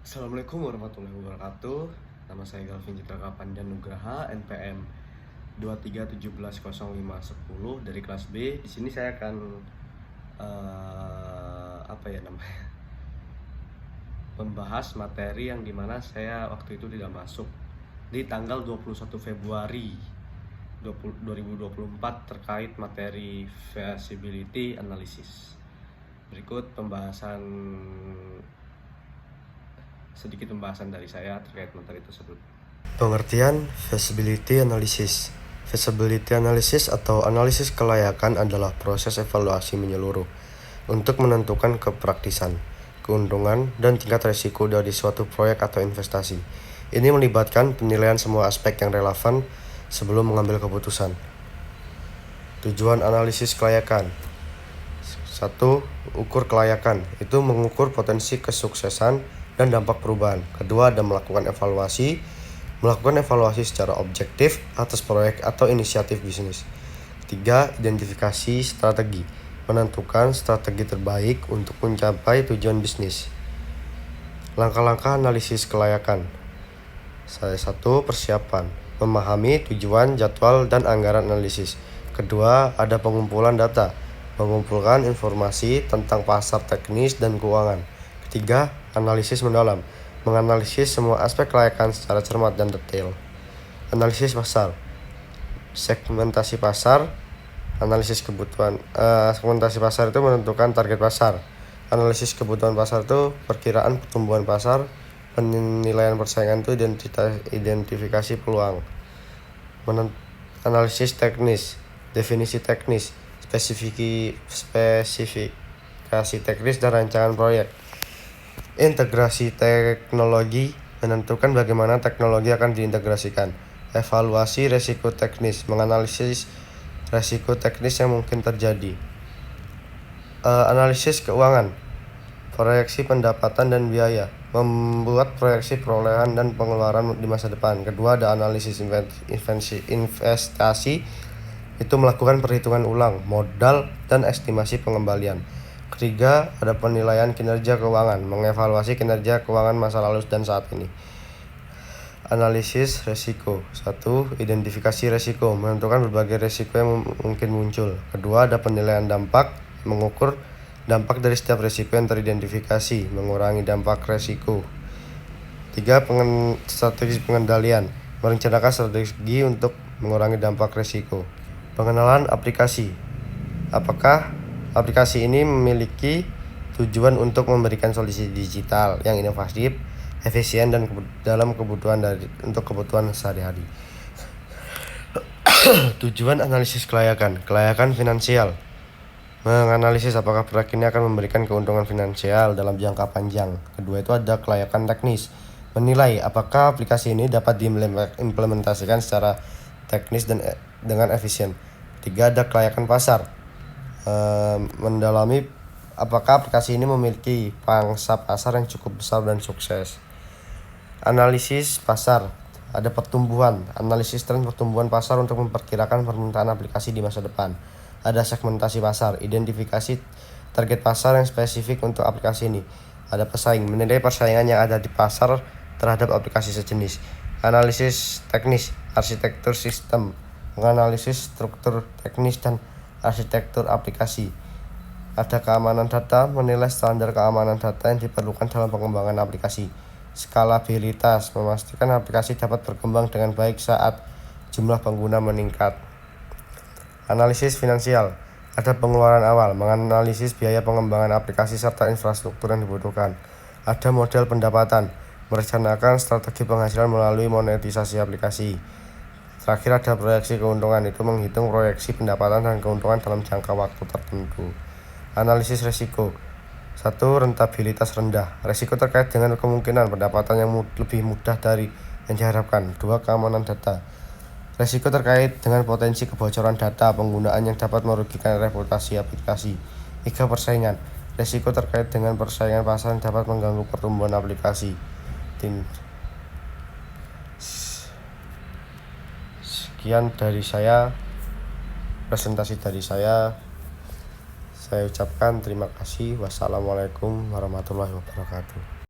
Assalamualaikum warahmatullahi wabarakatuh. Nama saya Galvin Citra Kapandan Nugraha, NPM 23170510 dari kelas B. Di sini saya akan membahas materi yang dimana saya waktu itu tidak masuk di tanggal 21 Februari 2024 terkait materi feasibility analysis. Berikut sedikit pembahasan dari saya terkait materi tersebut. Pengertian feasibility analysis. Feasibility analysis atau analisis kelayakan adalah proses evaluasi menyeluruh untuk menentukan kepraktisan, keuntungan, dan tingkat risiko dari suatu proyek atau investasi. Ini melibatkan penilaian semua aspek yang relevan sebelum mengambil keputusan. Tujuan analisis kelayakan. 1. Ukur kelayakan, itu mengukur potensi kesuksesan dan dampak perubahan. Kedua, ada melakukan evaluasi secara objektif atas proyek atau inisiatif bisnis. 3. Identifikasi strategi, menentukan strategi terbaik untuk mencapai tujuan bisnis. Langkah-langkah analisis kelayakan. 1. Persiapan, memahami tujuan, jadwal, dan anggaran analisis. Kedua, ada pengumpulan data, mengumpulkan informasi tentang pasar teknis dan keuangan. Ketiga, analisis mendalam, menganalisis semua aspek kelayakan secara cermat dan detail. Analisis pasar, segmentasi pasar, analisis kebutuhan. Segmentasi pasar itu menentukan target pasar. Analisis kebutuhan pasar itu perkiraan pertumbuhan pasar. Penilaian persaingan itu identifikasi peluang. Analisis teknis, definisi teknis, spesifikasi teknis dan rancangan proyek. Integrasi teknologi, menentukan bagaimana teknologi akan diintegrasikan. Evaluasi resiko teknis, menganalisis resiko teknis yang mungkin terjadi. Analisis keuangan, proyeksi pendapatan dan biaya, membuat proyeksi perolehan dan pengeluaran di masa depan. Kedua, ada analisis investasi, itu melakukan perhitungan ulang modal dan estimasi pengembalian. Ketiga, ada penilaian kinerja keuangan, mengevaluasi kinerja keuangan masa lalu dan saat ini. Analisis resiko. 1. Identifikasi resiko, menentukan berbagai resiko yang mungkin muncul. Kedua, ada penilaian dampak, mengukur dampak dari setiap resiko yang teridentifikasi, mengurangi dampak resiko. 3. Strategi pengendalian, merencanakan strategi untuk mengurangi dampak resiko. Pengenalan aplikasi. Apakah aplikasi ini memiliki tujuan untuk memberikan solusi digital yang inovatif, efisien, dan untuk kebutuhan sehari-hari. Tujuan analisis kelayakan. Kelayakan finansial, menganalisis apakah proyek ini akan memberikan keuntungan finansial dalam jangka panjang. Kedua, itu ada kelayakan teknis, menilai apakah aplikasi ini dapat diimplementasikan secara teknis dan dengan efisien. Tiga, ada kelayakan pasar, mendalami apakah aplikasi ini memiliki pangsa pasar yang cukup besar dan sukses. Analisis pasar, ada pertumbuhan, analisis tren pertumbuhan pasar untuk memperkirakan permintaan aplikasi di masa depan. Ada segmentasi pasar, identifikasi target pasar yang spesifik untuk aplikasi ini. Ada pesaing, menilai persaingan yang ada di pasar terhadap aplikasi sejenis. Analisis teknis, arsitektur sistem, menganalisis struktur teknis dan arsitektur aplikasi. Ada keamanan data, menilai standar keamanan data yang diperlukan dalam pengembangan aplikasi. Skalabilitas, memastikan aplikasi dapat berkembang dengan baik saat jumlah pengguna meningkat. Analisis finansial, ada pengeluaran awal, menganalisis biaya pengembangan aplikasi serta infrastruktur yang dibutuhkan. Ada model pendapatan, merencanakan strategi penghasilan melalui monetisasi aplikasi. Terakhir, ada proyeksi keuntungan, itu menghitung proyeksi pendapatan dan keuntungan dalam jangka waktu tertentu. Analisis resiko. 1. Rentabilitas rendah, resiko terkait dengan kemungkinan pendapatan yang lebih mudah dari yang diharapkan. 2. Keamanan data, resiko terkait dengan potensi kebocoran data penggunaan yang dapat merugikan reputasi aplikasi. 3. Persaingan, resiko terkait dengan persaingan pasar yang dapat mengganggu pertumbuhan aplikasi. Sekian dari saya, presentasi dari saya. Saya ucapkan terima kasih. Wassalamualaikum warahmatullahi wabarakatuh.